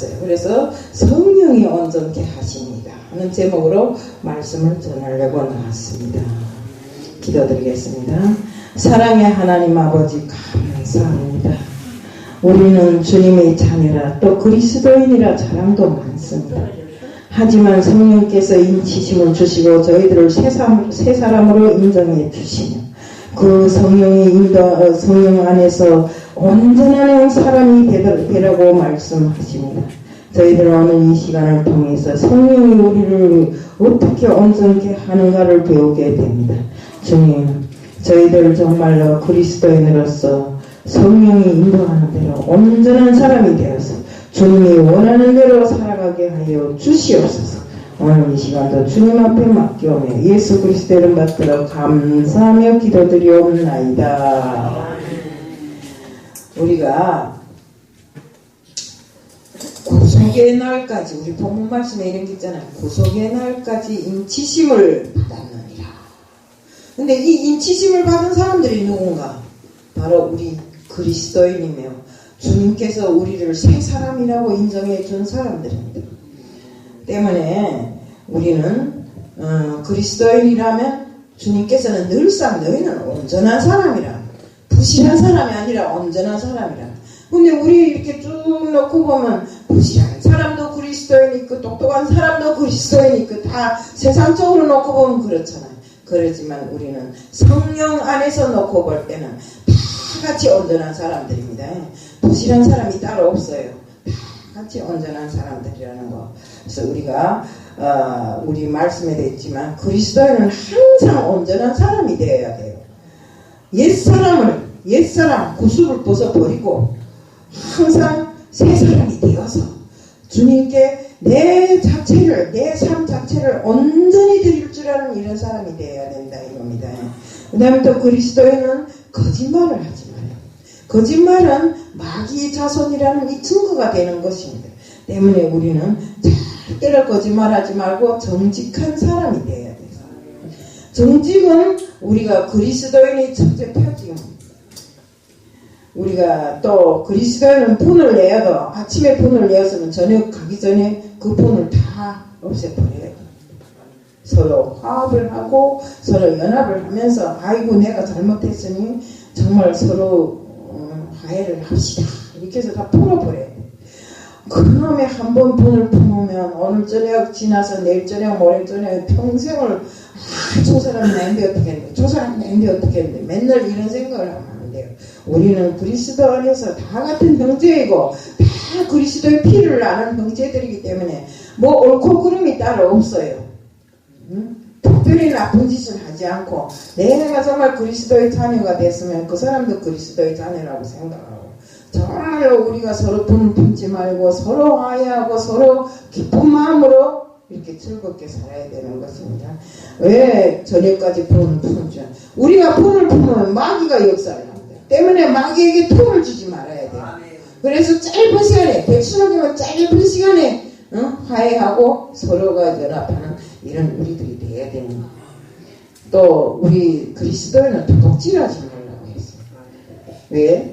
하셨어요. 그래서 성령이 온전케 하십니다 하는 제목으로 말씀을 전하려고 나왔습니다. 기도드리겠습니다. 사랑의 하나님 아버지 감사합니다. 우리는 주님의 자녀라 또 그리스도인이라 자랑도 많습니다. 하지만 성령께서 인치심을 주시고 저희들을 새 사람으로 인정해 주시며 그 성령 안에서 온전한 사람이 되라고 말씀하십니다. 저희들 오늘 이 시간을 통해서 성령이 우리를 어떻게 온전케 하는가를 배우게 됩니다. 주님, 저희들 정말로 그리스도인으로서 성령이 인도하는 대로 온전한 사람이 되어서 주님이 원하는 대로 살아가게 하여 주시옵소서. 오늘 이 시간도 주님 앞에 맡겨오며 예수 그리스도의 이름 받들어 감사하며 기도드리옵나이다. 우리가 구속의 날까지, 우리 본문 말씀에 이런 게 있잖아요. 구속의 날까지 인치심을 받았느니라. 근데 이 인치심을 받은 사람들이 누군가? 바로 우리 그리스도인이며 주님께서 우리를 새 사람이라고 인정해 준 사람들입니다. 때문에 우리는 그리스도인이라면 주님께서는 늘상 너희는 온전한 사람이라, 부실한 사람이 아니라 온전한 사람이라. 근데 우리 이렇게 쭉 놓고 보면 부실한 사람도 그리스도인 있고 똑똑한 사람도 그리스도인 있고 다 세상적으로 놓고 보면 그렇잖아요. 그렇지만 우리는 성령 안에서 놓고 볼 때는 다 같이 온전한 사람들입니다. 부실한 사람이 따로 없어요. 다 같이 온전한 사람들이라는 거. 그래서 우리가 우리 말씀에 됐지만 그리스도인은 항상 온전한 사람이 되어야 돼요. 옛사람 구습을 벗어버리고 항상 새 사람이 되어서 주님께 내 삶 자체를 온전히 드릴 줄 아는 이런 사람이 되어야 된다 이겁니다. 그 다음에 또 그리스도인은 거짓말을 하지 마요. 거짓말은 마귀의 자손이라는 이 증거가 되는 것입니다. 때문에 우리는 절대로 거짓말하지 말고 정직한 사람이 되어야 돼요. 정직은 우리가 그리스도인의 첫째 표징입니다. 우리가 또 그리스도인은 분을 내어도 아침에 분을 내었으면 저녁 가기 전에 그 분을 다 없애버려요. 서로 화합을 하고 서로 연합을 하면서 아이고 내가 잘못했으니 정말 서로 화해를 합시다 이렇게 해서 다 풀어버려요. 그놈의 한 번 분을 품으면 오늘 저녁 지나서 내일 저녁 모레 저녁 평생을 저 사람이 나인데 어떻게 했는데 저 사람이 나인데 어떻게 했는데 맨날 이런 생각을 하면 안 돼요. 우리는 그리스도 안에서 다 같은 형제이고 다 그리스도의 피를 나는 형제들이기 때문에 뭐 옳고 그름이 따로 없어요. 특별히 나쁜 짓을 하지 않고 내가 정말 그리스도의 자녀가 됐으면 그 사람도 그리스도의 자녀라고 생각하고 정말로 우리가 서로 분을 품지 말고 서로 화해하고 서로 기쁜 마음으로 이렇게 즐겁게 살아야 되는 것입니다. 왜 저녁까지 분을 품죠? 우리가 분을 품으면 마귀가 역사를 합니다. 때문에 마귀에게 틈을 주지 말아야 돼요. 그래서 짧은 시간에 백수록이면 짧은 시간에 화해하고 서로가 연합하는 이런 우리들이 돼야 되는 거예요. 또 우리 그리스도인은 도둑질하지 말라고 했어요. 왜?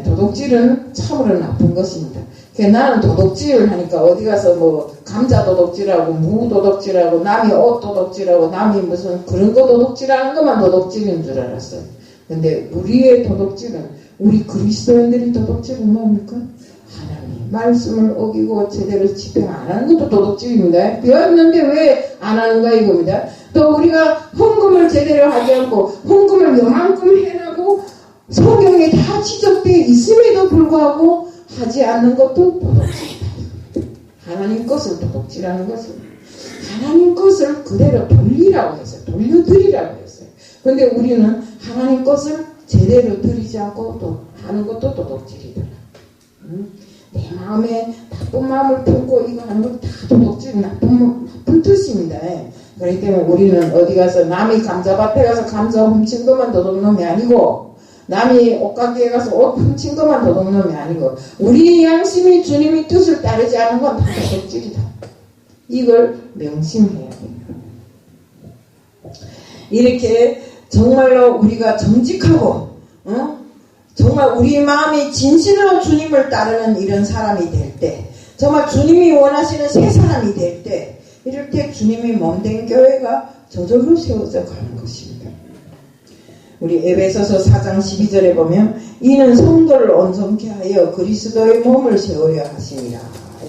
도둑질은 참으로 나쁜 것입니다. 나는 도둑질을 하니까 어디 가서 뭐 감자 도둑질하고 무 도둑질하고 남이 옷 도둑질하고 남이 무슨 그런 거 도둑질하는 것만 도둑질인 줄 알았어요. 근데 우리의 도둑질은 우리 그리스도인들이 도둑질은 뭡니까? 하나님 말씀을 어기고 제대로 집행 안 하는 것도 도둑질입니다. 배웠는데 왜 안 하는가 이겁니다. 또 우리가 헌금을 제대로 하지 않고 헌금을 요만큼 해라고 성경에 다 지적되어 있음에도 불구하고 하지 않는 것도 도둑질이다. 하나님 것을 도둑질하는 것은 하나님 것을 그대로 돌리라고 했어요. 돌려드리라고 했어요. 근데 우리는 하나님 것을 제대로 드리지 않고 또 하는 것도 도둑질이더라. 내 마음에 나쁜 마음을 품고 이거 하는 건 다 도둑질 나쁜 뜻입니다. 그렇기 때문에 우리는 어디 가서 남이 감자밭에 가서 감자 훔친 것만 도둑놈이 아니고 남이 옷가게에 가서 옷 훔친 것만 도둑놈이 아니고 우리의 양심이 주님의 뜻을 따르지 않은 건 다 도둑질이다. 이걸 명심해야 됩니다. 이렇게 정말로 우리가 정직하고 정말 우리 마음이 진실로 주님을 따르는 이런 사람이 될 때, 정말 주님이 원하시는 새 사람이 될 때, 이럴 때 주님이 몸된 교회가 저절로 세워져 가는 것입니다. 우리 에베소서 4장 12절에 보면 이는 성도를 온전케 하여 그리스도의 몸을 세우려 하심이라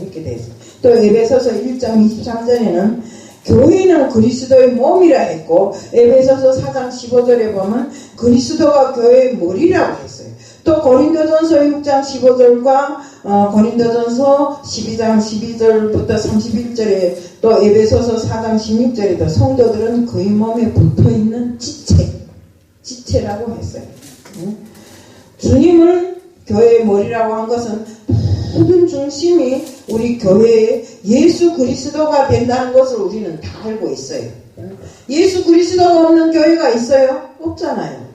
이렇게 되어 있습니다. 또 에베소서 1장 23절에는 교회는 그리스도의 몸이라 했고, 에베소서 4장 15절에 보면 그리스도가 교회의 머리라고 했어요. 또 고린도전서 6장 15절과 고린도전서 12장 12절부터 31절에 또 에베소서 4장 16절에도 성도들은 그의 몸에 붙어있는 지체라고 했어요. 주님을 교회의 머리라고 한 것은 모든 중심이 우리 교회의 예수 그리스도가 된다는 것을 우리는 다 알고 있어요. 예수 그리스도가 없는 교회가 있어요? 없잖아요.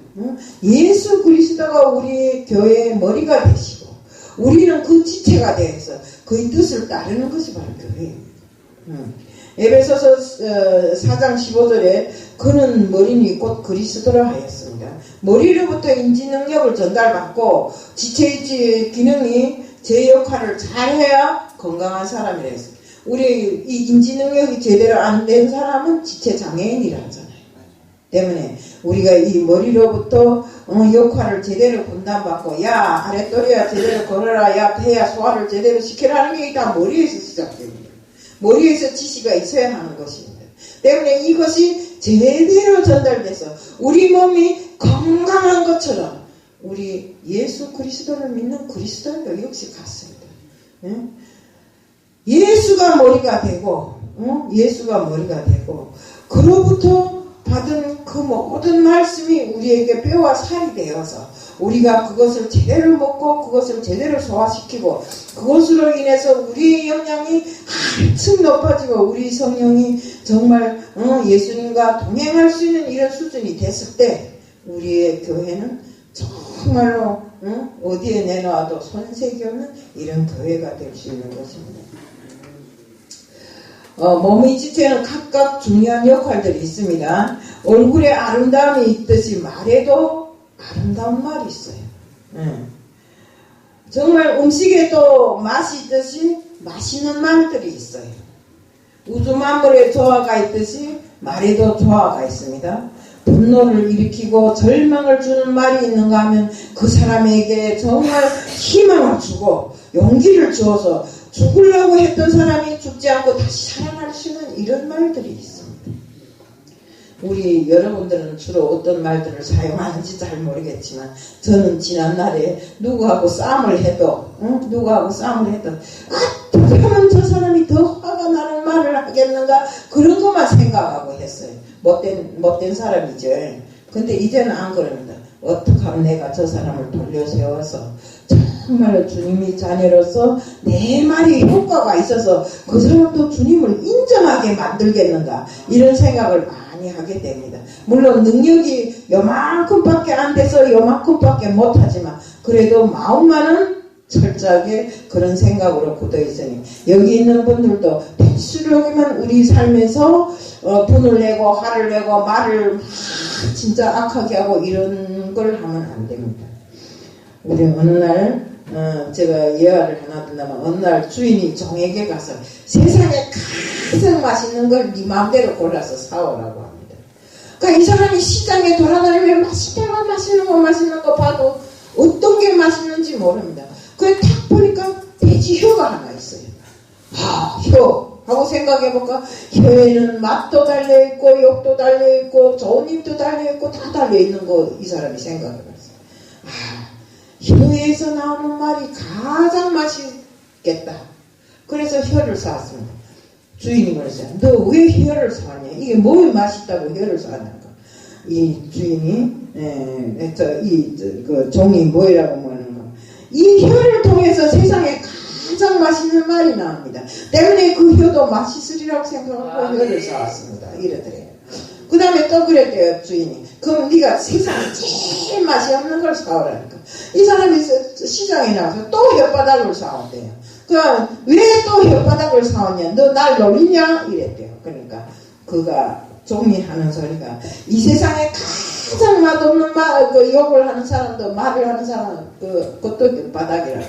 예수 그리스도가 우리 교회의 머리가 되시고 우리는 그 지체가 되어서 그의 뜻을 따르는 것이 바로 교회예요. 에베소서 4장 15절에 그는 머리니 곧 그리스도라 하였습니다. 머리로부터 인지 능력을 전달받고 지체의 기능이 제 역할을 잘해야 건강한 사람이라 했어요. 우리 이 인지 능력이 제대로 안 된 사람은 지체 장애인이라 하잖아요. 때문에 우리가 이 머리로부터 역할을 제대로 분담받고, 야 아랫도리야 제대로 걸어라, 야 배야 소화를 제대로 시켜라는 게 다 머리에서 시작됩니다. 머리에서 지시가 있어야 하는 것입니다. 때문에 이것이 제대로 전달돼서 우리 몸이 건강한 것처럼 우리 예수 그리스도를 믿는 그리스도인도 역시 같습니다. 예수가 머리가 되고, 예수가 머리가 되고, 그로부터 받은 그 모든 말씀이 우리에게 뼈와 살이 되어서 우리가 그것을 제대로 먹고 그것을 제대로 소화시키고 그것으로 인해서 우리의 영향이 한층 높아지고 우리 성령이 정말 예수님과 동행할 수 있는 이런 수준이 됐을 때 우리의 교회는 정말로 어디에 내놔도 손색이 없는 이런 교회가 될 수 있는 것입니다. 몸의 지체는 각각 중요한 역할들이 있습니다. 얼굴에 아름다움이 있듯이 말에도 아름다운 말이 있어요. 정말 음식에도 맛이 있듯이 맛있는 말들이 있어요. 우주 만물에 조화가 있듯이 말에도 조화가 있습니다. 분노를 일으키고 절망을 주는 말이 있는가 하면 그 사람에게 정말 희망을 주고 용기를 주어서 죽으려고 했던 사람이 죽지 않고 다시 살아날 수 있는 이런 말들이 있습니다. 우리 여러분들은 주로 어떤 말들을 사용하는지 잘 모르겠지만 저는 지난날에 누구하고 싸움을 해도 어떻게 하면 저 사람이 더 화가 나는 말을 하겠는가 그런 것만 생각하고 했어요. 못된 사람이죠. 근데 이제는 안 그럽니다. 어떻게 하면 내가 저 사람을 돌려세워서 정말로 주님의 자녀로서 내 말이 효과가 있어서 그 사람도 주님을 인정하게 만들겠는가 이런 생각을 많이 하게 됩니다. 물론 능력이 요만큼밖에 안 돼서 요만큼밖에 못하지만 그래도 마음만은 철저하게 그런 생각으로 굳어 있으니 여기 있는 분들도 될수록이면 우리 삶에서 분을 내고 화를 내고 말을 진짜 악하게 하고 이런 걸 하면 안 됩니다. 우리 어느 날 제가 예화를 하나 든다면 어느 날 주인이 종에게 가서 세상에 가장 맛있는 걸 네 마음대로 골라서 사오라고 합니다. 그러니까 이 사람이 시장에 돌아다니면 맛있는 거 봐도 어떤 게 맛있는지 모릅니다. 그래 딱 보니까 돼지 혀가 하나 있어요. 혀 하고 생각해볼까? 혀에는 맛도 달려있고 욕도 달려있고 좋은 입도 달려있고 다 달려있는 거 이 사람이 생각해봤어요. 혀에서 나오는 말이 가장 맛있겠다. 그래서 혀를 사왔습니다. 주인이 그랬어요. 너 왜 혀를 사왔냐? 이게 뭘 맛있다고 혀를 사왔냐고. 이 주인이 그 종이 뭐라고 뭐하는 거. 이 혀를 통해서 세상에 가장 맛있는 말이 나옵니다. 때문에 그 혀도 맛있으리라고 생각하고 혀를 사왔습니다. 이러더래요. 그 다음에 또 그랬대요 주인이. 그럼 네가 세상에 제일 맛이 없는 걸 사오라니까. 이 사람이 시장에 나가서 또 혓바닥을 사왔대요. 그럼 왜 또 혓바닥을 사왔냐? 너 날 놀리냐? 이랬대요. 그러니까 그가 종이 하는 소리가 이 세상에 가장 맛없는 욕을 하는 사람도, 말을 하는 사람은 그것도 혓바닥이라고.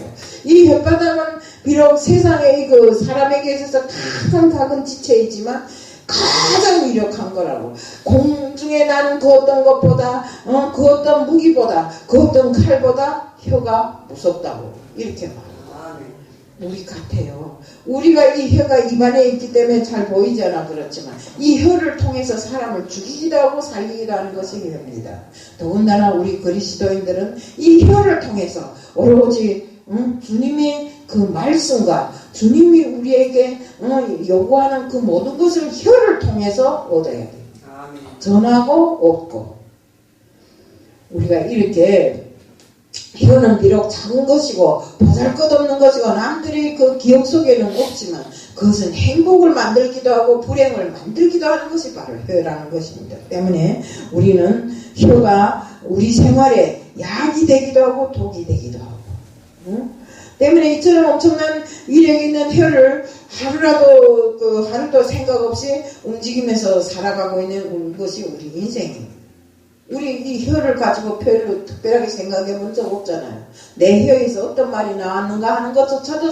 이 혓바닥은 비록 세상에 사람에게 있어서 가장 작은 지체이지만 가장 위력한 거라고. 공중에 나는 그 어떤 것보다, 그 어떤 무기보다, 그 어떤 칼보다 혀가 무섭다고. 이렇게 말해요. 우리 같아요. 우리가 이 혀가 입안에 있기 때문에 잘 보이지 않아 그렇지만 이 혀를 통해서 사람을 죽이기도 하고 살리기도 하는 것이 혀입니다. 더군다나 우리 그리스도인들은 이 혀를 통해서 오로지 주님의 그 말씀과 주님이 우리에게 요구하는 그 모든 것을 혀를 통해서 얻어야 돼요. 전하고 얻고. 우리가 이렇게 혀는 비록 작은 것이고 보잘것없는 것이고 남들이 그 기억 속에는 없지만 그것은 행복을 만들기도 하고 불행을 만들기도 하는 것이 바로 혀라는 것입니다. 때문에 우리는 혀가 우리 생활에 약이 되기도 하고 독이 되기도 하고 때문에 이처럼 엄청난 위력 있는 혀를 하루도 생각 없이 움직이면서 살아가고 있는 것이 우리 인생입니다. 우리 이 혀를 가지고 별로 특별하게 생각해 본 적 없잖아요. 내 혀에서 어떤 말이 나왔는가 하는 것조차도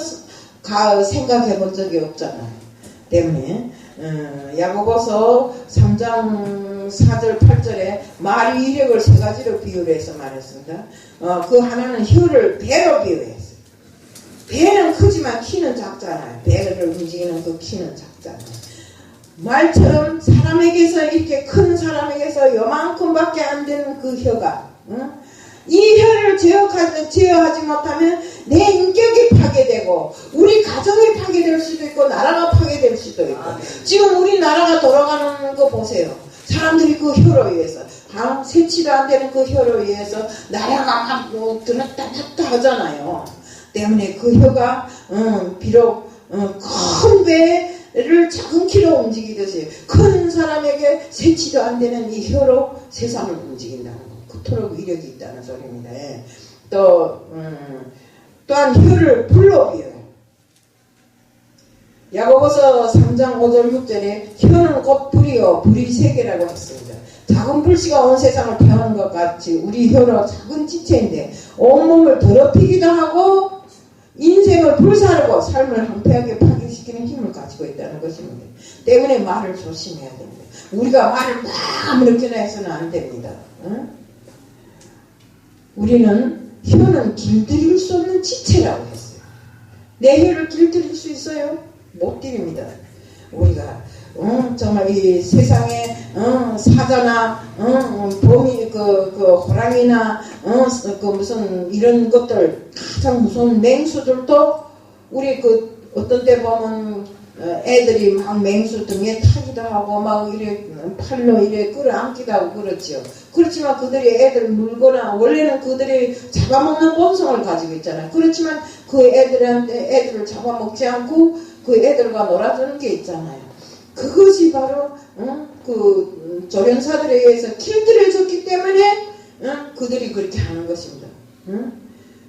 생각해 본 적이 없잖아요. 때문에 야고보서 3장 4절 8절에 말의 위력을 세 가지로 비유해서 말했습니다. 그 하나는 혀를 배로 비유했어요. 배는 크지만 키는 작잖아요. 배를 움직이는 그 키는 작잖아요. 말처럼 사람에게서 이렇게 큰 사람에게서 요만큼밖에 안 되는 그 혀가 이 혀를 제어하지 못하면 내 인격이 파괴되고 우리 가정이 파괴될 수도 있고 나라가 파괴될 수도 있고 지금 우리나라가 돌아가는 거 보세요. 사람들이 그 혀로 의해서 세치도 안 되는 그 혀로 의해서 나라가 막 들었다 놨다 하잖아요. 때문에 그 혀가 비록 큰 배를 작은 키로 움직이듯이 큰 사람에게 세치도 안 되는 이 혀로 세상을 움직인다는 거. 그토록 위력이 있다는 소리입니다. 또한 혀를 불로 비워요. 야고보서 3장 5절 6절에 혀는 곧 불이요 불이 세계라고 했습니다. 작은 불씨가 온 세상을 태우는 것 같이 우리 혀로 작은 지체인데 온몸을 더럽히기도 하고 인생을 불사르고 삶을 황폐하게 파괴시키는 힘을 가지고 있다는 것입니다. 때문에 말을 조심해야 됩니다. 우리가 말을 막 아무렇게나 해서는 안 됩니다. 우리는 혀는 길들일 수 없는 지체라고 했어요. 내 혀를 길들일 수 있어요? 못 드립니다. 우리가 정말 이 세상에 사자나 봄이 그 호랑이나 그 무슨 이런 것들 가장 무서운 맹수들도 우리 그 어떤 때 보면 애들이 막 맹수 등에 타기도 하고 막 이래 팔로 이래 끌어안기도 하고 그렇죠. 그렇지만 그들이 애들 물거나 원래는 그들이 잡아먹는 본성을 가지고 있잖아요. 그렇지만 그 애들을 잡아먹지 않고 그 애들과 놀아주는 게 있잖아요. 그것이 바로 그 조련사들에 의해서 길들여졌기 때문에 그들이 그렇게 하는 것입니다.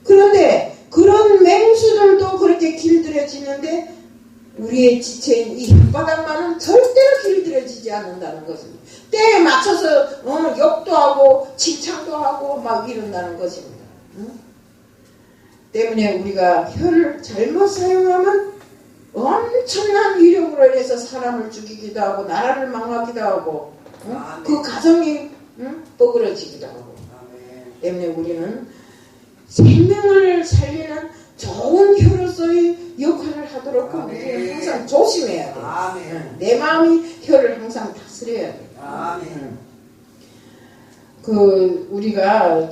그런데 그런 맹수들도 그렇게 길들여지는데 우리의 지체인 이 혓바닥만은 절대로 길들여지지 않는다는 것입니다. 때에 맞춰서 욕도 하고 칭찬도 하고 막 이런다는 것입니다. 때문에 우리가 혀를 잘못 사용하면 엄청난 위력으로 인해서 사람을 죽이기도 하고 나라를 망하기도 하고 그 가정이 뻐그러지기도 하고 때문에 우리는 생명을 살리는 좋은 혀로서의 역할을 하도록 우리는 항상 조심해야 돼요. 내 마음이 혀를 항상 다스려야 돼요. 우리가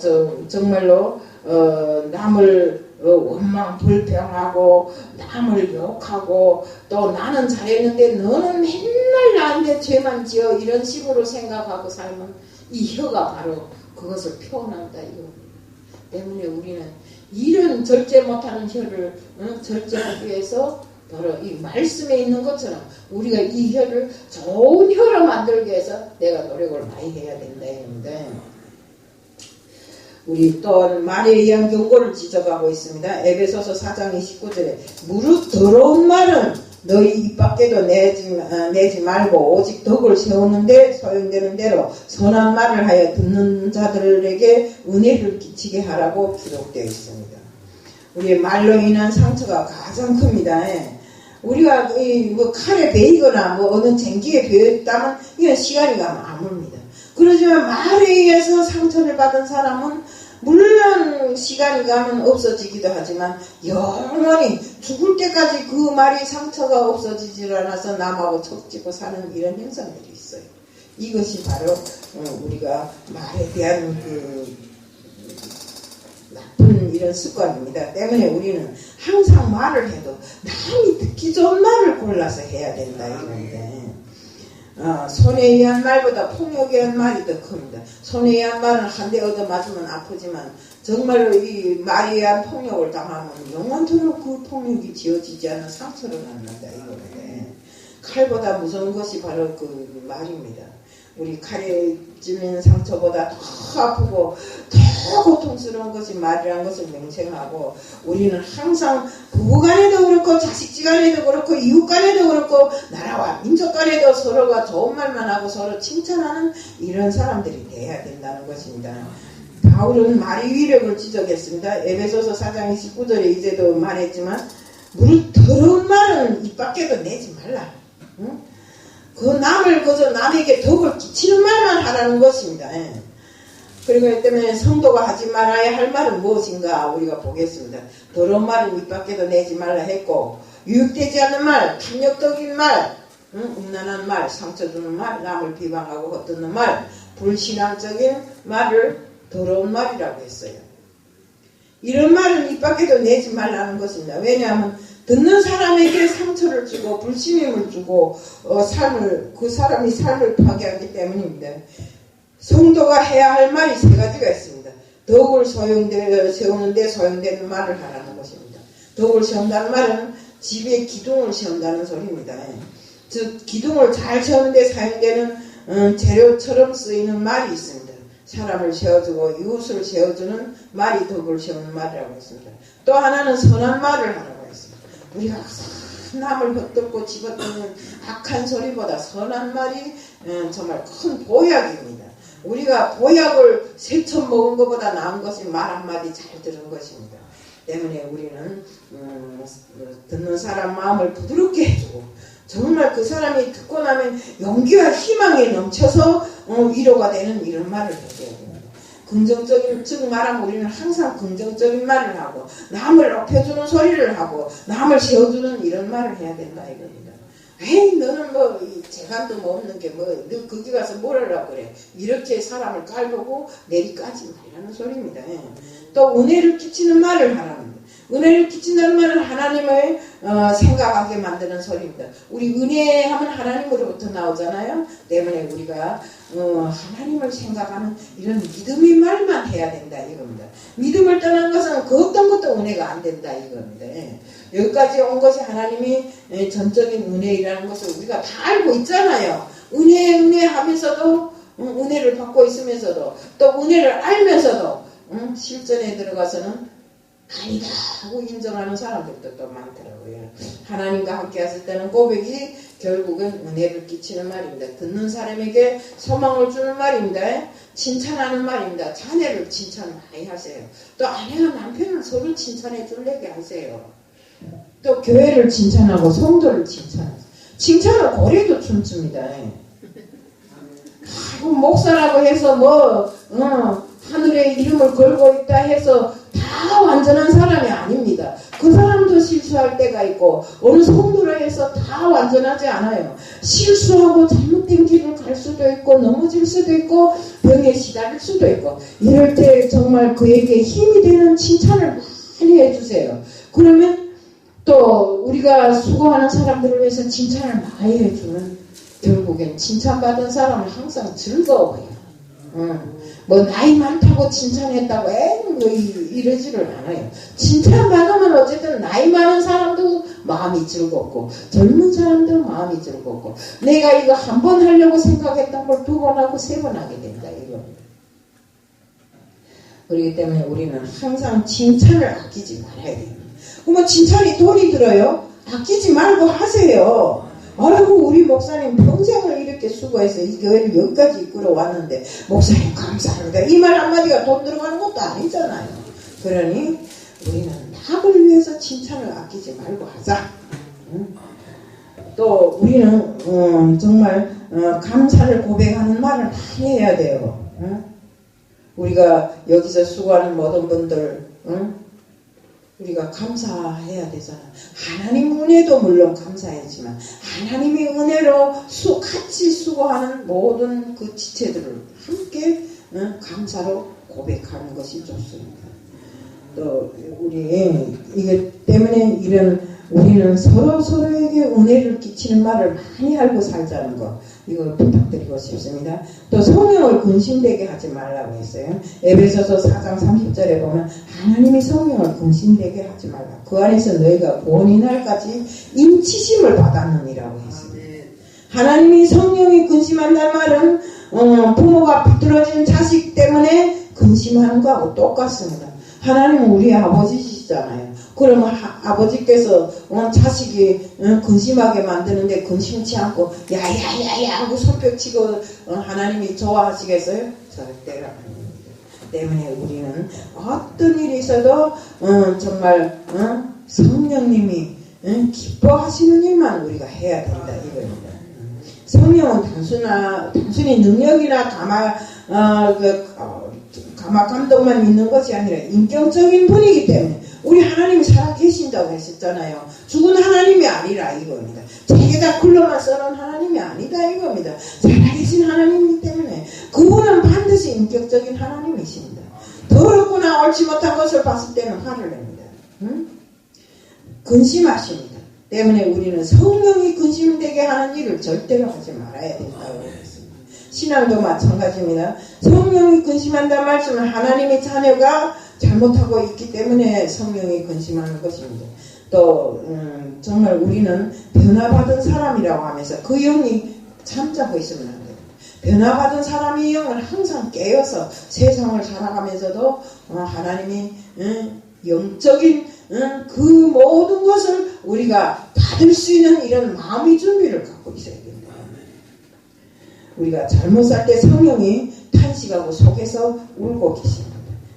정말로 남을 원망 불평하고 남을 욕하고 또 나는 잘했는데 너는 맨날 나한테 죄만 지어 이런 식으로 생각하고 살면 이 혀가 바로 그것을 표현한다 이거. 때문에 우리는 이런 절제 못하는 혀를 절제하기 위해서 바로 이 말씀에 있는 것처럼 우리가 이 혀를 좋은 혀로 만들기 위해서 내가 노력을 많이 해야 된다 했는데 우리 또한 말에 의한 경고를 지적하고 있습니다. 에베소서 4장 29절에 무릇 더러운 말은 너희 입 밖에도 내지 말고 오직 덕을 세우는데 소용되는 대로 선한 말을 하여 듣는 자들에게 은혜를 끼치게 하라고 기록되어 있습니다. 우리의 말로 인한 상처가 가장 큽니다. 우리가 뭐 칼에 베이거나 뭐 어느 쟁기에 베었다면 이건 시간이 가면 아뭅니다. 그러지만 말에 의해서 상처를 받은 사람은 물론 시간이 가면 없어지기도 하지만 영원히 죽을 때까지 그 말이 상처가 없어지질 않아서 남하고 척지고 사는 이런 현상들이 있어요. 이것이 바로 우리가 말에 대한 그 나쁜 이런 습관입니다. 때문에 우리는 항상 말을 해도 남이 듣기 좋은 말을 골라서 해야 된다 이건데 손에 의한 말보다 폭력에 의한 말이 더 큽니다. 손에 의한 말은 한 대 얻어맞으면 아프지만 정말로 이 말에 의한 폭력을 당하면 영원토록 그 폭력이 지워지지 않은 상처를 낳는다 이건데 칼보다 무서운 것이 바로 그 말입니다. 우리 칼에 찔리는 상처보다 더 아프고 더 고통스러운 것이 말이라는 것을 맹생하고 우리는 항상 부부간에도 그렇고 자식지간에도 그렇고 이웃간에도 그렇고 나라와 민족간에도 서로가 좋은 말만 하고 서로 칭찬하는 이런 사람들이 돼야 된다는 것입니다. 바울은 말의 위력을 지적했습니다. 에베소서 4장 29절에 이제도 말했지만 무릇 더러운 말은 입 밖에도 내지 말라. 응? 그 남을 그저 남에게 덕을 끼치는 말만 하라는 것입니다. 그리고 때문에 성도가 하지 말아야 할 말은 무엇인가 우리가 보겠습니다. 더러운 말은 입 밖에도 내지 말라 했고 유익되지 않는 말, 탐욕적인 말, 음란한 말, 상처 주는 말, 남을 비방하고 헛듣는 말, 불신앙적인 말을 더러운 말이라고 했어요. 이런 말은 입 밖에도 내지 말라는 것입니다. 왜냐하면 듣는 사람에게 상처를 주고 불신임을 주고 그 사람이 삶을 파괴하기 때문입니다. 성도가 해야 할 말이 세 가지가 있습니다. 덕을 세우는데 소용되는 말을 하라는 것입니다. 덕을 세운다는 말은 집에 기둥을 세운다는 소리입니다. 즉 기둥을 잘 세우는데 사용되는 재료처럼 쓰이는 말이 있습니다. 사람을 세워주고 이웃을 세워주는 말이 덕을 세우는 말이라고 했습니다. 또 하나는 선한 말을 하라고 했습니다. 우리가 남을 헛듣고 집어뜯는 악한 소리보다 선한 말이 정말 큰 보약입니다. 우리가 보약을 3천 먹은 것보다 나은 것이 말 한마디 잘 들은 것입니다. 때문에 우리는 듣는 사람 마음을 부드럽게 해주고 정말 그 사람이 듣고 나면 용기와 희망이 넘쳐서 위로가 되는 이런 말을 해줘야 됩니다. 긍정적인, 즉 말하면 우리는 항상 긍정적인 말을 하고 남을 높여주는 소리를 하고 남을 세워주는 이런 말을 해야 된다 이겁니다. 에이 너는 뭐 재간도 뭐 없는 게 뭐 너 거기 가서 뭘 하려고 그래. 이렇게 사람을 깔보고 내리까지 말라는 소리입니다. 또 은혜를 끼치는 말을 하라는 겁니다. 은혜를 끼친다는 말은 하나님을 생각하게 만드는 소리입니다. 우리 은혜하면 하나님으로부터 나오잖아요. 때문에 우리가 하나님을 생각하는 이런 믿음의 말만 해야 된다 이겁니다. 믿음을 떠난 것은 그 어떤 것도 은혜가 안 된다 이겁니다. 여기까지 온 것이 하나님이 전적인 은혜이라는 것을 우리가 다 알고 있잖아요. 은혜 하면서도 은혜를 받고 있으면서도 또 은혜를 알면서도 실전에 들어가서는 아니다 하고 인정하는 사람들도 또 많더라고요. 하나님과 함께 했을 때는 고백이 결국은 은혜를 끼치는 말입니다. 듣는 사람에게 소망을 주는 말입니다. 칭찬하는 말입니다. 자녀를 칭찬 많이 하세요. 또 아내와 남편을 서로 칭찬해 줄래게 하세요. 또 교회를 칭찬하고 성도를 칭찬하세요. 칭찬은 고래도 춤춥니다. 목사라고 해서 하늘에 이름을 걸고 있다 해서 다 완전한 사람이 아닙니다. 그 사람도 실수할 때가 있고 어느 성도라 해서 다 완전하지 않아요. 실수하고 잘못된 길을 갈 수도 있고 넘어질 수도 있고 병에 시달릴 수도 있고 이럴 때 정말 그에게 힘이 되는 칭찬을 많이 해주세요. 그러면 또 우리가 수고하는 사람들을 위해서 칭찬을 많이 해주면 결국엔 칭찬받은 사람은 항상 즐거워요. 뭐 나이 많다고 칭찬했다고 이러지를 않아요. 칭찬받으면 어쨌든 나이 많은 사람도 마음이 즐겁고 젊은 사람도 마음이 즐겁고 내가 이거 한 번 하려고 생각했던 걸 2번 하고 3번 하게 된다 이겁니다. 그렇기 때문에 우리는 항상 칭찬을 아끼지 말아야 됩니다. 그러면 칭찬이 돈이 들어요? 아끼지 말고 하세요. 아이고 우리 목사님 평생을 이렇게 수고해서 이 교회를 여기까지 이끌어왔는데 목사님 감사합니다. 이 말 한마디가 돈 들어가는 것도 아니잖아요. 그러니 우리는 남을 위해서 칭찬을 아끼지 말고 하자. 또 우리는 정말 감사를 고백하는 말을 많이 해야 돼요. 우리가 여기서 수고하는 모든 분들 우리가 감사해야 되잖아. 하나님 은혜도 물론 감사하지만 하나님의 은혜로 같이 수고하는 모든 그 지체들을 함께 감사로 고백하는 것이 좋습니다. 또 우리 이것 때문에 우리는 서로에게 은혜를 끼치는 말을 많이 알고 살자는 거, 이걸 부탁드리고 싶습니다. 또 성령을 근심되게 하지 말라고 했어요. 에베소서 4장 30절에 보면 하나님이 성령을 근심되게 하지 말라. 그 안에서 너희가 구원이 날까지 인치심을 받았느니라고 했습니다. 하나님이 성령이 근심한다는 말은 부모가 비뚤어진 자식 때문에 근심하는 거하고 똑같습니다. 하나님은 우리 아버지시잖아요. 그러면 아버지께서 자식이 근심하게 만드는데 근심치 않고 야야야야 하고 손뼉치고 하나님이 좋아하시겠어요? 절대로 아닙니다. 때문에 우리는 어떤 일이 있어도 정말 성령님이 기뻐하시는 일만 우리가 해야 된다 이거입니다. 성령은 단순히 능력이나 감화 감동만 있는 것이 아니라 인격적인 분이기 때문에 우리 하나님이 살아계신다고 했었잖아요. 죽은 하나님이 아니라 이겁니다. 자기가 글로만 써놓은 하나님이 아니다 이겁니다. 살아계신 하나님이기 때문에 그분은 반드시 인격적인 하나님이십니다. 더럽거나 옳지 못한 것을 봤을 때는 화를 냅니다. 근심하십니다. 때문에 우리는 성령이 근심되게 하는 일을 절대로 하지 말아야 된다고 했습니다. 신앙도 마찬가지입니다. 성령이 근심한다는 말씀은 하나님의 자녀가 잘못하고 있기 때문에 성령이 근심하는 것입니다. 또 정말 우리는 변화받은 사람이라고 하면서 그 영이 잠자고 있으면 안 돼요. 변화받은 사람의 영을 항상 깨어서 세상을 살아가면서도 하나님이 영적인 그 모든 것을 우리가 받을 수 있는 이런 마음의 준비를 갖고 있어야 됩니다. 우리가 잘못 살 때 성령이 탄식하고 속에서 울고 계십니다.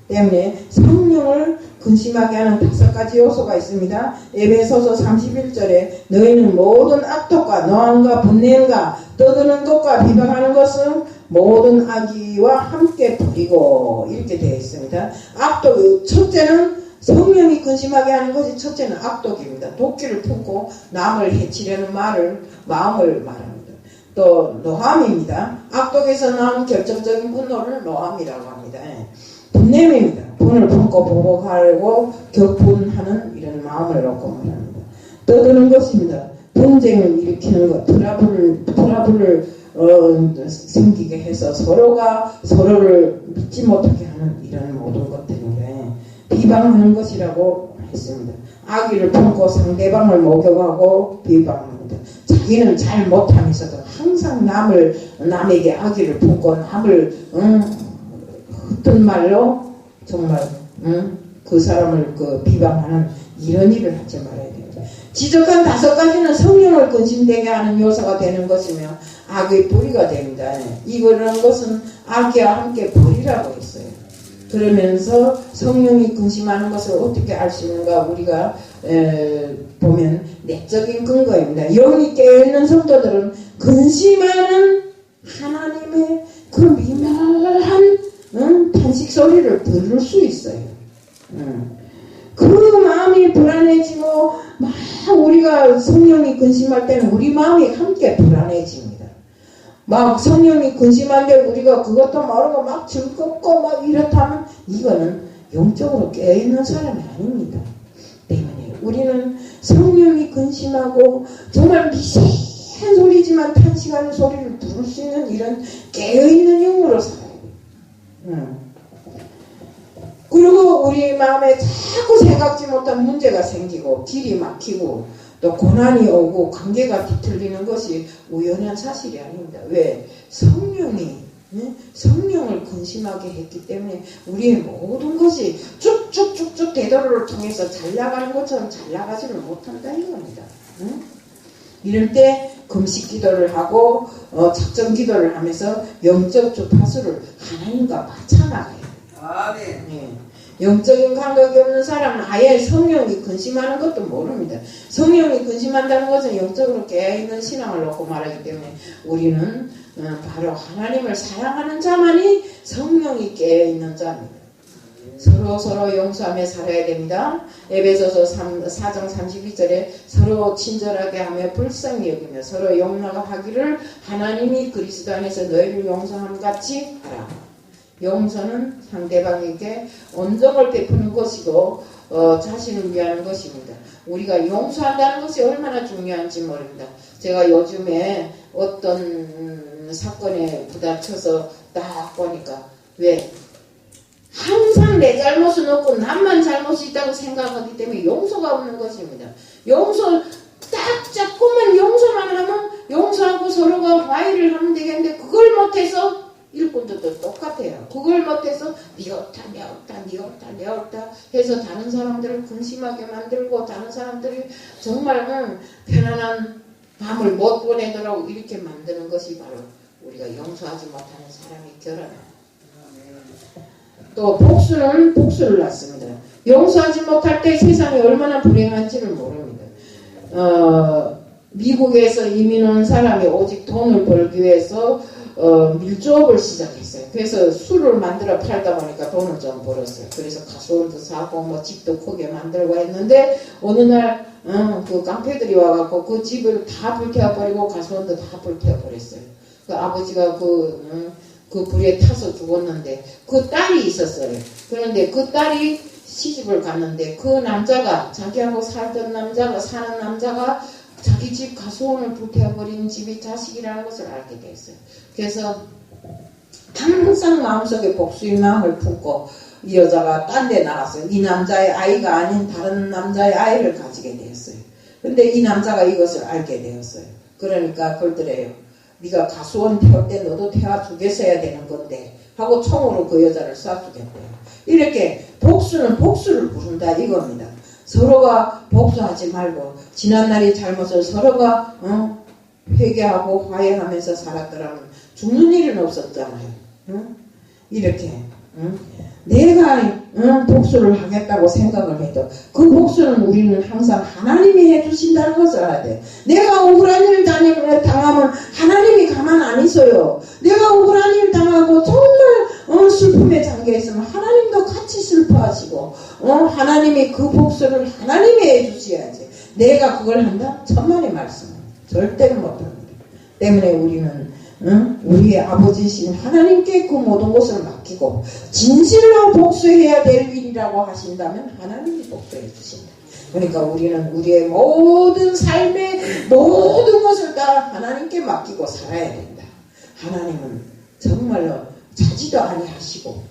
때문에 성령을 근심하게 하는 5가지 요소가 있습니다. 에베소서 31절에 너희는 모든 악독과 노함과 분냄과 떠드는 것과 비방하는 것은 모든 악의와 함께 버리고 이렇게 되어 있습니다. 악독, 첫째는 성령이 근심하게 하는 것이 첫째는 악독입니다. 도끼를 품고 남을 해치려는 마음을 말합니다. 또 노함입니다. 악독에서 나온 결정적인 분노를 노함이라고 합니다. 분냄입니다. 분을 품고 보복하고 격분하는 이런 마음을 놓고 말합니다. 떠드는 것입니다. 분쟁을 일으키는 것, 트러블을 생기게 해서 서로가 서로를 믿지 못하게 하는 이런 모든 것들인데 비방하는 것이라고 했습니다. 악의를 품고 상대방을 목욕하고 비방합니다. 자기는 잘 못하면서도 항상 남에게 악의를 품고 남을 어떤 말로 정말 그 사람을 비방하는 이런 일을 하지 말아야 됩니다. 지적한 5가지는 성령을 근심되게 하는 요소가 되는 것이며 악의 뿌리가 됩니다. 이거라는 것은 악의와 함께 버리라고 했어요. 그러면서 성령이 근심하는 것을 어떻게 알 수 있는가 우리가 보면 내적인 근거입니다. 영이 깨어있는 성도들은 근심하는 하나님의 그 미묘한 탄식 소리를 들을 수 있어요. 그 마음이 불안해지고 막 우리가 성령이 근심할 때는 우리 마음이 함께 불안해집니다. 막 성령이 근심한데 우리가 그것도 모르고 막 즐겁고 막 이렇다면 이거는 영적으로 깨어있는 사람이 아닙니다. 때문에 우리는 성령이 근심하고 정말 미세한 소리지만 탄식하는 소리를 들을 수 있는 이런 깨어있는 영으로 살아야 돼요. 그리고 우리 마음에 자꾸 생각지 못한 문제가 생기고 길이 막히고 또 고난이 오고 관계가 뒤틀리는 것이 우연한 사실이 아닙니다. 왜? 성령이 성령을 근심하게 했기 때문에 우리의 모든 것이 쭉쭉쭉쭉 대도를 통해서 잘 나가는 것처럼 잘 나가지를 못한다 이겁니다. 이럴 때 금식 기도를 하고 작정 기도를 하면서 영적 주파수를 하나님과 맞춰나가야 돼요. 아멘. 영적인 감각이 없는 사람은 아예 성령이 근심하는 것도 모릅니다. 성령이 근심한다는 것은 영적으로 깨어있는 신앙을 놓고 말하기 때문에 우리는 바로 하나님을 사랑하는 자만이 성령이 깨어있는 자입니다. 서로 용서하며 살아야 됩니다. 에베소서 4장 32절에 서로 친절하게 하며 불쌍히 여기며 서로 용납하기를 하나님이 그리스도 안에서 너희를 용서함 같이 하라. 용서는 상대방에게 온정을 베푸는 것이고 자신을 위하는 것입니다. 우리가 용서한다는 것이 얼마나 중요한지 모릅니다. 제가 요즘에 어떤 사건에 부닥쳐서 딱 보니까 왜 항상 내 잘못은 없고 남만 잘못이 있다고 생각하기 때문에 용서가 없는 것입니다. 용서 딱 자꾸만 용서만 하면 용서하고 서로가 화해를 하면 되겠는데 그걸 못해서 일꾼들도 똑같아요. 그걸 못해서 네가 옳다 내가 옳다 네가 옳다 내가 옳다 해서 다른 사람들을 근심하게 만들고 다른 사람들이 정말 편안한 밤을 못 보내도록 이렇게 만드는 것이 바로 우리가 용서하지 못하는 사람의 결함입니다. 또 복수는 복수를 낳습니다. 용서하지 못할 때 세상이 얼마나 불행한지를 모릅니다. 미국에서 이민 온 사람이 오직 돈을 벌기 위해서 밀조업을 시작했어요. 그래서 술을 만들어 팔다 보니까 돈을 좀 벌었어요. 그래서 가수원도 사고 집도 크게 만들고 했는데 어느 날 그 깡패들이 와갖고 그 집을 다 불태워버리고 가수원도 다 불태워버렸어요. 그 아버지가 그 불에 타서 죽었는데 그 딸이 있었어요. 그런데 그 딸이 시집을 갔는데 그 남자가 자기하고 살던 남자가 사는 남자가 자기 집 가수원을 불태워버린 집이 자식이라는 것을 알게 됐어요. 그래서 항상 마음속에 복수의 마음을 품고 이 여자가 딴 데 나갔어요. 이 남자의 아이가 아닌 다른 남자의 아이를 가지게 되었어요. 근데 이 남자가 이것을 알게 되었어요. 그러니까 그러더래요. 네가 가수원 태울 때 너도 태워 죽였어야 되는 건데 하고 총으로 그 여자를 쏴 죽였대요. 이렇게 복수는 복수를 부른다 이겁니다. 서로가 복수하지 말고 지난날의 잘못을 서로가 회개하고 화해하면서 살았더라면 죽는 일은 없었잖아요. 이렇게 내가 복수를 하겠다고 생각을 해도 그 복수는 우리는 항상 하나님이 해주신다는 것을 알아야 돼요. 내가 억울한 일 당하면 하나님이 가만 안 있어요. 내가 억울한 일 당하고 정말 슬픔에 잠겨있으면 하나님도 같이 슬퍼하시고 하나님이 그 복수를 하나님이 해주셔야지. 내가 그걸 한다? 천만의 말씀 절대로 못합니다. 때문에 우리는 우리의 아버지이신 하나님께 그 모든 것을 맡기고 진실로 복수해야 될 일이라고 하신다면 하나님이 복수해 주신다. 그러니까 우리는 우리의 모든 삶의 모든 것을 다 하나님께 맡기고 살아야 된다. 하나님은 정말로 자지도 아니하시고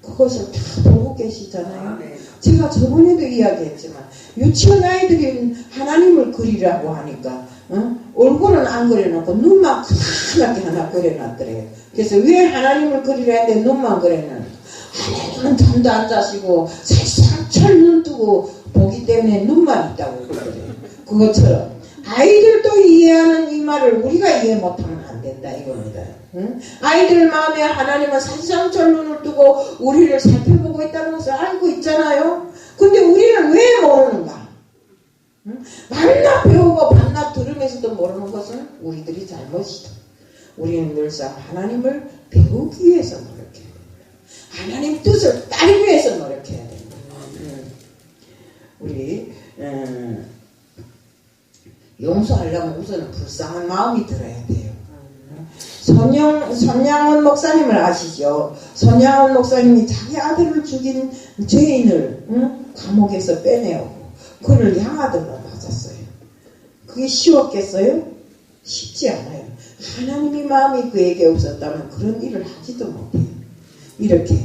그것을 다 보고 계시잖아요. 제가 저번에도 이야기했지만 유치원 아이들이 하나님을 그리라고 하니까 얼굴은 안 그려놓고 눈만 크게 하나 그려놨더래요. 그래서 왜 하나님을 그리라 했는데 눈만 그려놨는데 하나님은 잠도 안 자시고 살짝 철눈 뜨고 보기 때문에 눈만 있다고 그러더래요. 그것처럼 아이들도 이해하는 이 말을 우리가 이해 못하면 안 된다 이겁니다. 아이들 마음에 하나님은 살짝철 눈을 뜨고 우리를 살펴보고 있다는 것을 알고 있잖아요. 근데 우리는 왜 모르는가? 밤낮 배우고 밤낮 들으면서도 모르는 것은 우리들이 잘못이다. 우리는 늘상 하나님을 배우기 위해서 노력해야 됩니다. 하나님 뜻을 따르기 위해서 노력해야 됩니다. 우리 용서하려면 우선 불쌍한 마음이 들어야 돼요. 손양원 목사님을 아시죠? 손양원 목사님이 자기 아들을 죽인 죄인을 감옥에서 빼내오고 그를 양아들로 맞았어요. 그게 쉬웠겠어요? 쉽지 않아요. 하나님의 마음이 그에게 없었다면 그런 일을 하지도 못해요. 이렇게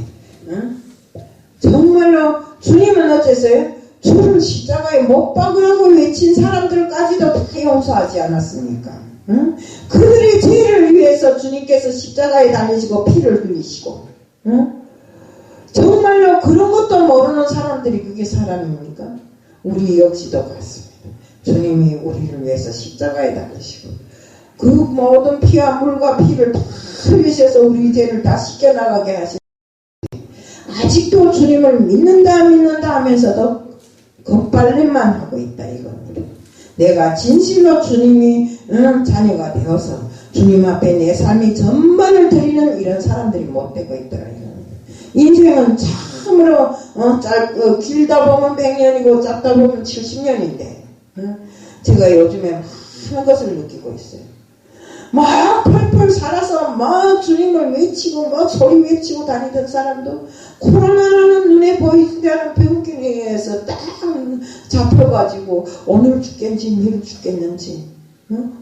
정말로 주님은 어땠어요? 주를 십자가에 못 박으라고 외친 사람들까지도 다 용서하지 않았습니까? 응? 그들의 죄를 위해서 주님께서 십자가에 달리시고 피를 흘리시고, 응? 정말로 그런 것도 모르는 사람들이 그게 사람입니까? 우리 역시도 같습니다. 주님이 우리를 위해서 십자가에 달리시고 그 모든 피와 물과 피를 다 흘리셔서 우리 죄를 다 씻겨나가게 하시고, 아직도 주님을 믿는다 하면서도 겁발림만 하고 있다 이겁니다. 내가 진실로 주님이 자녀가 되어서 주님 앞에 내 삶이 전반을 드리는 이런 사람들이 못 되고 있더라 이겁니다. 인생은 참으로 길다 보면 100년이고 짧다 보면 70년인데 제가 요즘에 많은 것을 느끼고 있어요. 막 펄펄 살아서 막 주님을 외치고 막 소리 외치고 다니던 사람도 코로나라는 눈에 보이지 않는 병균에 의해서 딱 잡혀가지고 오늘 죽겠는지 내일 죽겠는지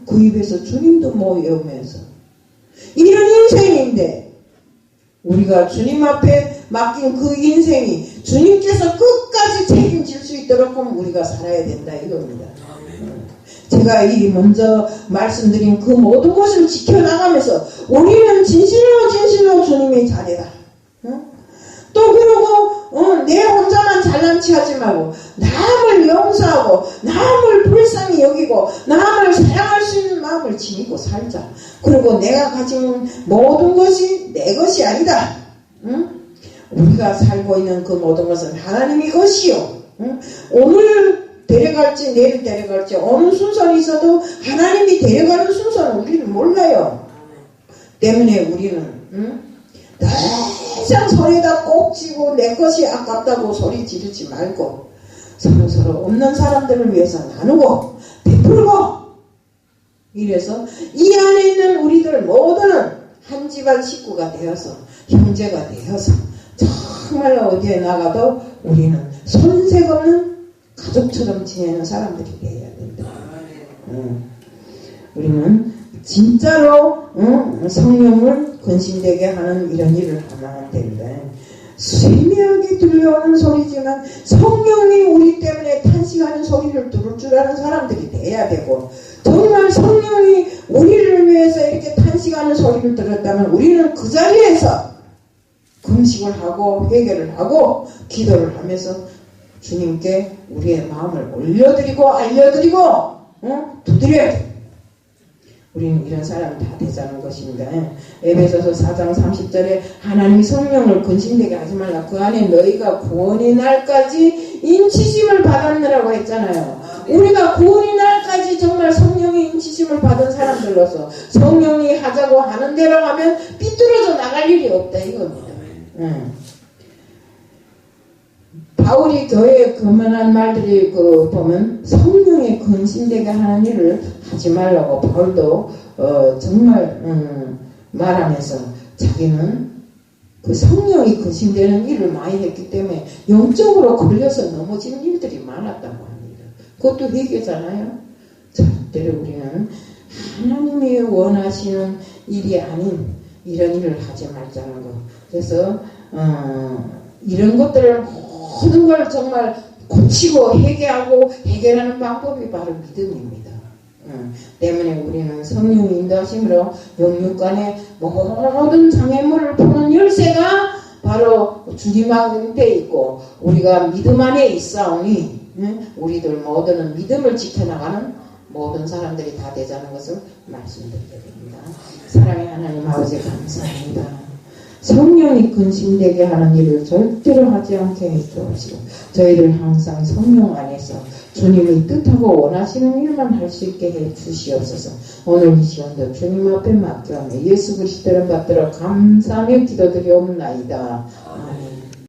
그 입에서 주님도 못 외우면서 이런 인생인데 우리가 주님 앞에 맡긴 그 인생이 주님께서 끝까지 책임질 수 있도록 하면 우리가 살아야 된다 이겁니다. 제가 이 먼저 말씀드린 그 모든 것을 지켜나가면서 우리는 진실로 주님의 자녀다. 또 그러고 내 혼자만 잘난치 하지 말고 남을 용서하고 남을 불쌍히 여기고 남을 사랑할 수 있는 마음을 지니고 살자. 그리고 내가 가진 모든 것이 내 것이 아니다. 우리가 살고 있는 그 모든 것은 하나님의 것이요. 오늘 데려갈지 내일 데려갈지 어느 순서는 있어도 하나님이 데려가는 순서는 우리는 몰라요. 때문에 우리는 항상 손에다 꼭 쥐고 내 것이 아깝다고 소리 지르지 말고 서로 없는 사람들을 위해서 나누고 베풀고 이래서 이 안에 있는 우리들 모두는 한 집안 식구가 되어서 형제가 되어서 정말로 어디에 나가도 우리는 손색 없는 가족처럼 지내는 사람들이 되어야 된다. 우리는 진짜로 성령을 근심되게 하는 이런 일을 하면 된다. 세미하게 들려오는 소리지만 성령이 우리 때문에 탄식하는 소리를 들을 줄 아는 사람들이 돼야 되고, 정말 성령이 우리를 위해서 이렇게 탄식하는 소리를 들었다면 우리는 그 자리에서 금식을 하고 회개를 하고 기도를 하면서 주님께 우리의 마음을 올려드리고 알려드리고 두드려야 돼. 우리는 이런 사람 다 되자는 것입니다. 에베소서 4장 30절에 하나님이 성령을 근심되게 하지 말라. 그 안에 너희가 구원의 날까지 인치심을 받았느라고 했잖아요. 우리가 구원의 날까지 정말 성령의 인치심을 받은 사람들로서 성령이 하자고 하는 대로 하면 삐뚤어져 나갈 일이 없다 이겁니다. 바울이 교회에 거만한 말들이 보면 성령에 근심되게 하는 일을 하지 말라고 바울도 정말 말하면서 자기는 그 성령이 근심되는 일을 많이 했기 때문에 영적으로 걸려서 넘어진 일들이 많았다고 합니다. 그것도 회개잖아요. 절대로 우리는 하나님이 원하시는 일이 아닌 이런 일을 하지 말자는 거. 그래서 이런 것들을 모든 걸 정말 고치고 회개하고 해결하는 방법이 바로 믿음입니다. 때문에 우리는 성령의 인도하심으로 영육간의 모든 장애물을 푸는 열쇠가 바로 주님 앞에 있고 우리가 믿음 안에 있사오니 우리들 모두는 믿음을 지켜나가는 모든 사람들이 다 되자는 것을 말씀드립니다. 사랑의 하나님 아버지 감사합니다. 성령이 근심되게 하는 일을 절대로 하지 않게 해주옵시고 저희들 항상 성령 안에서 주님이 뜻하고 원하시는 일만 할 수 있게 해주시옵소서. 오늘 이 시간도 주님 앞에 맡겨오며 예수 그리스도를 받들어 감사하며 기도드리옵나이다. 아멘.